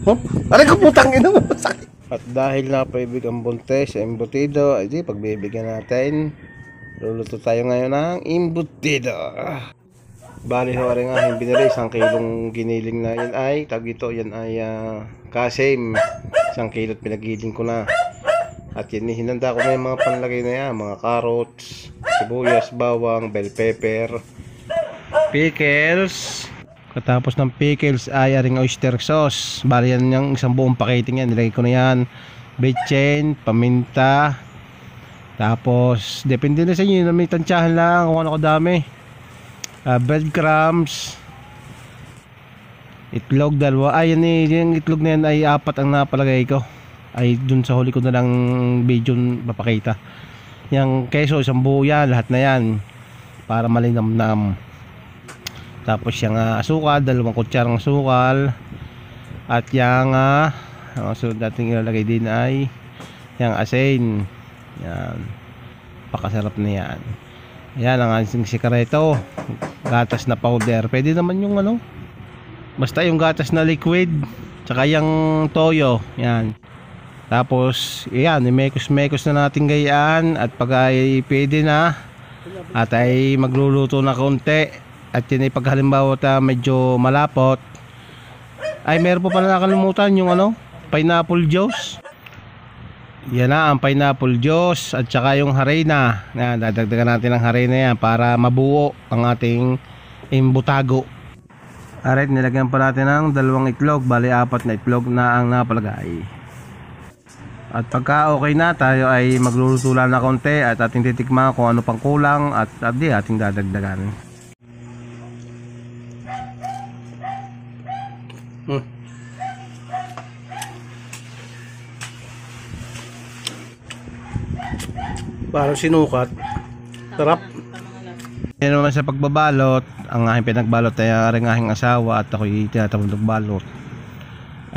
Hop. Aray ko putang ina mo. Sakit. At dahil napaibig ang bunte sa embutido, ay di pagbibigyan natin. Luluto tayo ngayon ng embutido. Bali ho rin nga yung binili, 1 kilong giniling na yun ay, tag ito, yan ay kasim. 1 kilot pinagiling ko na. At yan, hinanda ko na yung mga panlagay na yan, mga carrots, sibuyas, bawang, bell pepper, pickles. Katapos ng pickles ay aring oyster sauce. Bali yan yung isang buong paketing yan, nilagay ko na yan. Betchin, paminta. Tapos, depende na sa inyo, may tansyahan lang kung ano kadami. Breadcrumbs, itlog 2. Ay yan yung itlog na yan ay 4 ang napalagay ko. Ay dun sa huli ko na lang video papakita. Yung keso, isang buo yan, lahat na yan para malinamnam. Tapos yung asukal, 2 kutsarang asukal. At yung so dating ilalagay din ay yung asin. Yan, pakasarap na yan. Ayan ang ating sikareto, gatas na powder. Pwede naman yung basta yung gatas na liquid, tsaka yung toyo. Yan. Tapos yan, imekos-mekos na natin gayaan. At pag ay pwede na, at ay magluluto na konti, at yun ay pag halimbawa medyo malapot, ay meron pa pala nakalimutan yung pineapple juice. Yan na ang pineapple juice at saka yung harina. Yan, dadagdagan natin ng harina yan para mabuo ang ating imbutago. Alright, nilagyan pa natin ng 2 itlog. Bali 4 na itlog na ang napalagay. At pagka okay na, tayo ay magluluto lang na konti at ating titikman kung ano pang kulang at di ating dadagdagan. Parang sinukat. Sarap. Yan naman sa pagbabalot. Ang aking pinagbalot ay ang aking asawa at ako'y tinatapon balot.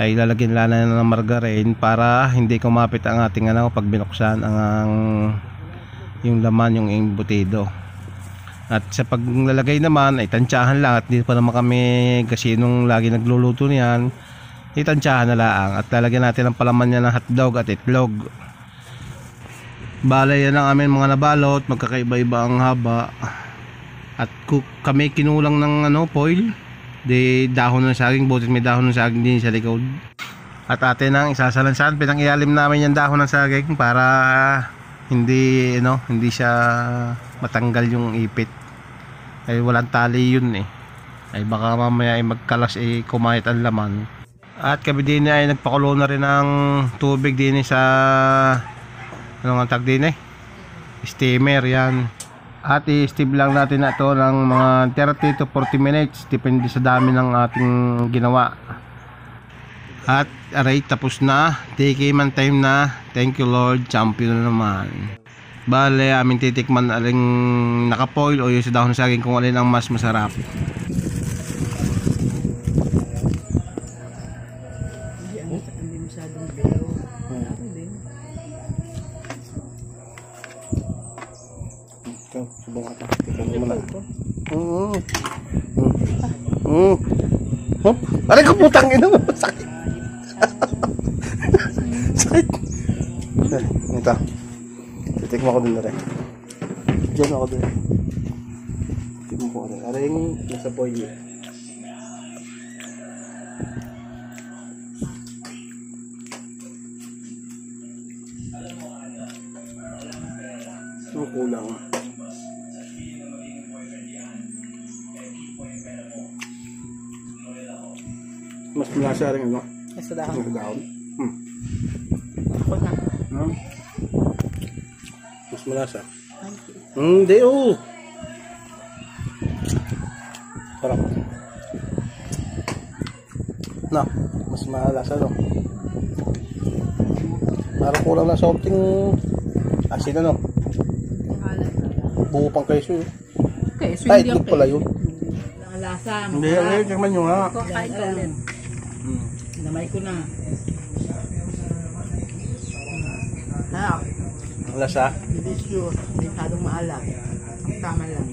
Ay lalagyan lang na ng margarine para hindi kumapit ang ating pag binuksan yung laman, yung embutido. At sa paglalagay naman ay tansyahan lang, at hindi pa naman kami kasi nung lagi nagluluto niyan, itansyahan na lang at lalagyan natin ang palaman niya ng hotdog at itlog. Bale yan ang amin mga nabalot, magkakaiba-iba ang haba. At kami kinulang ng foil, di dahon ng saging, butit may dahon ng saging din sa likod. At atin ang isasalansan, pinang-ialim namin yung dahon ng saging para hindi siya matanggal yung ipit. Ay walang tali yun ay baka mamaya ay magkalas kumayat ang laman. At kami din ay nagpakulo na rin ng tubig din sa ang tag din steamer yan. At i-steam lang natin na ito ng mga 30 to 40 minutes depende sa dami ng ating ginawa. At aray, tapos na, tikiman time na. Thank you Lord, champion na naman. Bale amin titikman aling nakapoil o yung sa dahon sa saging kung alin ang mas masarap. Subukan ka. Tingnan mo muna. Hop. Aray ko putang ina mo. Sakit. Sakit. Ito. Titikman ko din na rin. Diyan ako din. Titikman ko rin. Aray yung nasa boy. Ito kulang. Mas malasa rin sa dahon. Ako na. Mas malasa. Hindi sarap. Mas malasa parang kulang na something asin buo pang keso Keso hindi itlog pala yun. Lasa. Hindi, tingnan nyo nga. Kain ko ulit. Namay ko na. Ang lasa? Delicious. Masyadong maalat. Ang tama lang.